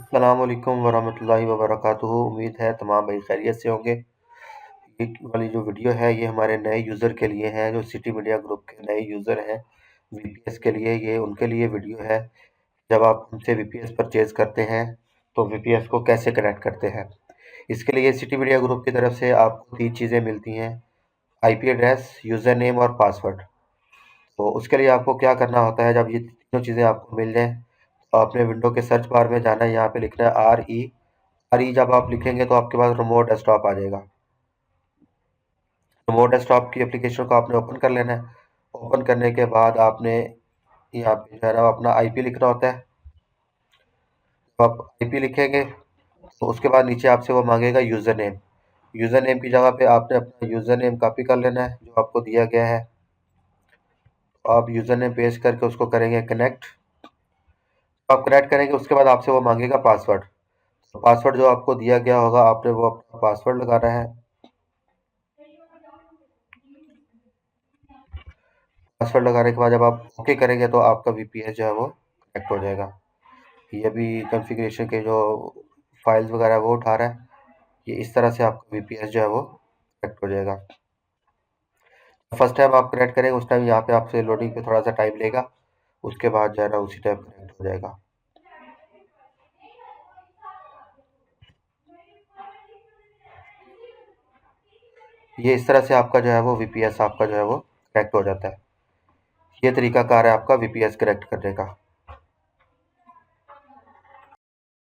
अस्सलाम वालेकुम वरहमतुल्लाहि वबरकातुहू। उम्मीद है तमाम भाई खैरियत से होंगे। ये वाली जो वीडियो है ये हमारे नए यूज़र के लिए है, जो सिटी मीडिया ग्रुप के नए यूज़र हैं वीपीएस के लिए। ये उनके लिए वीडियो है। जब आप हमसे वीपीएस परचेज़ करते हैं तो वीपीएस को कैसे कनेक्ट करते हैं। इसके लिए सिटी मीडिया ग्रुप की तरफ से आपको 3 चीज़ें मिलती हैं: आईपी एड्रेस, यूज़र नेम और पासवर्ड। तो उसके लिए आपको क्या करना होता है, जब ये तीनों चीज़ें आपको मिल जाएँ तो आपने विंडो के सर्च बार में जाना है, यहाँ पे लिखना है RE जब आप लिखेंगे तो आपके पास रिमोट डेस्कटॉप आ जाएगा। रिमोट डेस्कटॉप की एप्लीकेशन को आपने ओपन कर लेना है। ओपन करने के बाद आपने यहाँ पे जो है ना अपना आईपी लिखना होता है। तो आप आईपी लिखेंगे तो उसके बाद नीचे आपसे वो मांगेगा यूज़र नेम। यूज़र नेम की जगह पे आपने अपना यूज़र नेम कॉपी कर लेना है जो आपको दिया गया है। तो आप यूज़र नेम पेस्ट करके उसको करेंगे कनेक्ट। आप कनेक्ट करेंगे उसके बाद आपसे वो मांगेगा पासवर्ड। तो पासवर्ड जो आपको दिया गया होगा आपने वो अपना पासवर्ड लगाना है। पासवर्ड लगाने के बाद जब आप ओके करेंगे तो आपका वीपीएस जो है वो कनेक्ट हो जाएगा। ये भी कॉन्फ़िगरेशन के जो फाइल्स वगैरह है वो उठा रहा है। ये इस तरह से आपका वीपीएस जो है वो कनेक्ट हो जाएगा। फर्स्ट टाइम आप कनेक्ट करेंगे उस टाइम यहाँ पे आपसे लोडिंग पे थोड़ा सा टाइम लेगा, उसके बाद जो है ना उसी टाइम कनेक्ट हो जाएगा। ये इस तरह से आपका जो है वो वीपीएस आपका जो है वो कनेक्ट हो जाता है। ये तरीका कार है आपका वीपीएस कनेक्ट करने का।